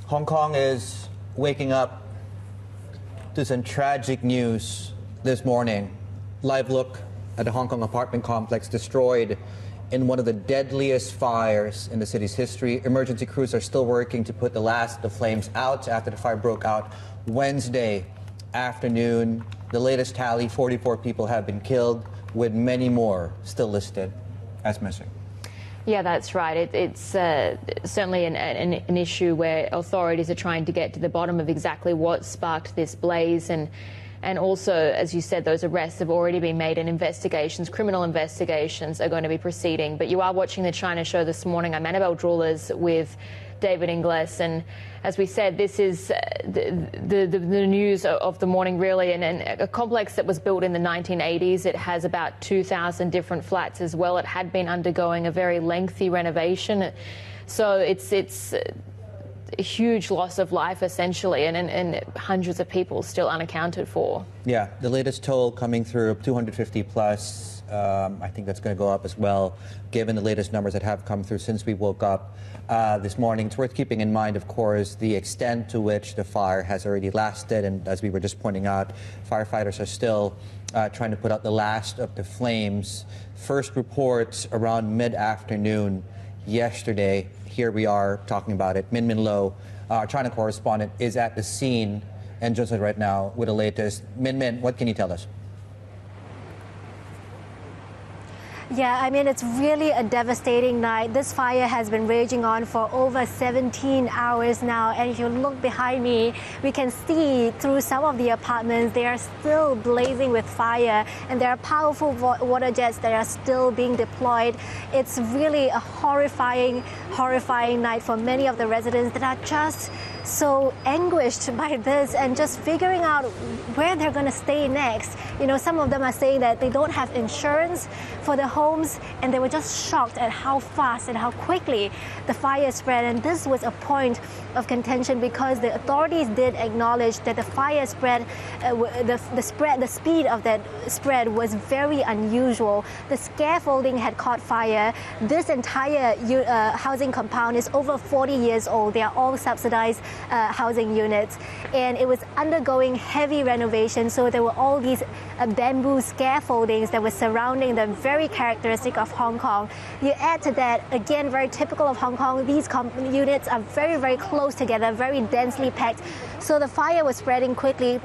Hong Kong is waking up to some tragic news this morning. Live look at the Hong Kong apartment complex destroyed in one of the deadliest fires in the city's history. Emergency crews are still working to put the last of the flames out after the fire broke out Wednesday afternoon. The latest tally, 44 people have been killed, with many more still listed as missing. Yeah, that's right. It's certainly an issue where authorities are trying to get to the bottom of exactly what sparked this blaze. And also, as you said, those arrests have already been made and criminal investigations are going to be proceeding. But you are watching the China show this morning. I'm Annabelle Drewlers with David Inglis, and as we said, this is the news of the morning, really, and a complex that was built in the 1980s. It has about 2,000 different flats as well. It had been undergoing a very lengthy renovation, so it's a huge loss of life, essentially, and hundreds of people still unaccounted for. Yeah, the latest toll coming through, 250 plus. I think that's going to go up as well, given the latest numbers that have come through since we woke up this morning. It's worth keeping in mind, of course, the extent to which the fire has already lasted. And as we were just pointing out, firefighters are still trying to put out the last of the flames. First reports around mid-afternoon yesterday. Here we are talking about it. Min Lo, our China correspondent, is at the scene and just right now with the latest. Min, what can you tell us? Yeah, I mean, it's really a devastating night. This fire has been raging on for over 17 hours now. And if you look behind me, we can see through some of the apartments, they are still blazing with fire. And there are powerful water jets that are still being deployed. It's really a horrifying night for many of the residents that are just so anguished by this and just figuring out where they're going to stay next. You know, some of them are saying that they don't have insurance for the homes, and they were just shocked at how fast and how quickly the fire spread. And this was a point of contention because the authorities did acknowledge that the fire spread, the speed of that spread was very unusual. The scaffolding had caught fire. This entire housing compound is over 40 years old. They are all subsidized housing units, and it was undergoing heavy renovation. So there were all these bamboo scaffoldings that were surrounding them, very characteristic of Hong Kong. You add to that, again, very typical of Hong Kong, these units are very, very close together, very densely packed. So the fire was spreading quickly.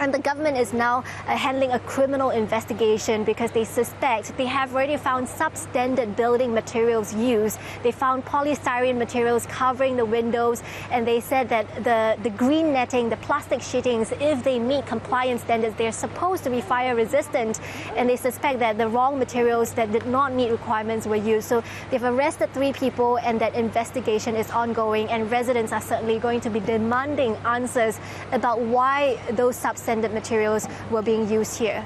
And the government is now handling a criminal investigation because they suspect they have already found substandard building materials used. They found polystyrene materials covering the windows, and they said that the green netting, the plastic sheetings, if they meet compliance standards, they're supposed to be fire resistant. And they suspect that the wrong materials that did not meet requirements were used. So they've arrested 3 people, and that investigation is ongoing. And residents are certainly going to be demanding answers about why those substandard materials were being used here.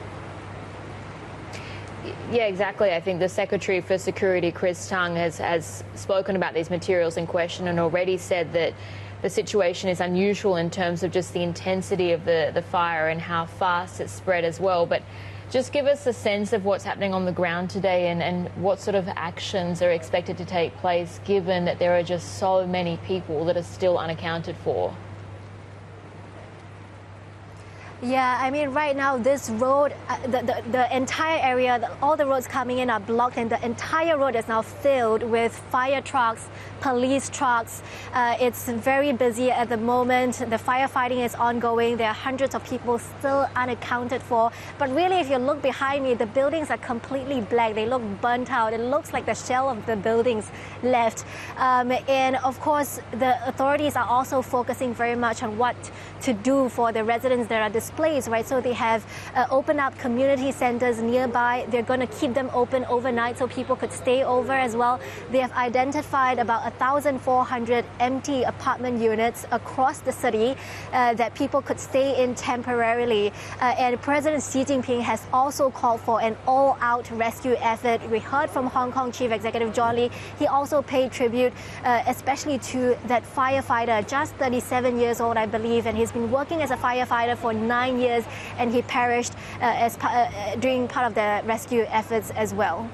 Yeah, exactly. I think the Secretary for Security, Chris Tang, has spoken about these materials in question and already said that the situation is unusual in terms of just the intensity of the fire and how fast it spread as well. But just give us a sense of what's happening on the ground today and what sort of actions are expected to take place, given that there are just so many people that are still unaccounted for. Yeah, I mean, right now, this road, the entire area, all the roads coming in are blocked, and the entire road is now filled with fire trucks, police trucks. It's very busy at the moment. The firefighting is ongoing. There are hundreds of people still unaccounted for. But really, if you look behind me, the buildings are completely black. They look burnt out. It looks like the shell of the buildings left. And of course, the authorities are also focusing very much on what to do for the residents that are displaced, right? So they have opened up community centers nearby. They're going to keep them open overnight so people could stay over as well. They have identified about 1,400 empty apartment units across the city that people could stay in temporarily. And President Xi Jinping has also called for an all-out rescue effort. We heard from Hong Kong Chief Executive John Lee. He also paid tribute, especially to that firefighter, just 37 years old, I believe, and he's been working as a firefighter for 9 years, and he perished during part of the rescue efforts as well.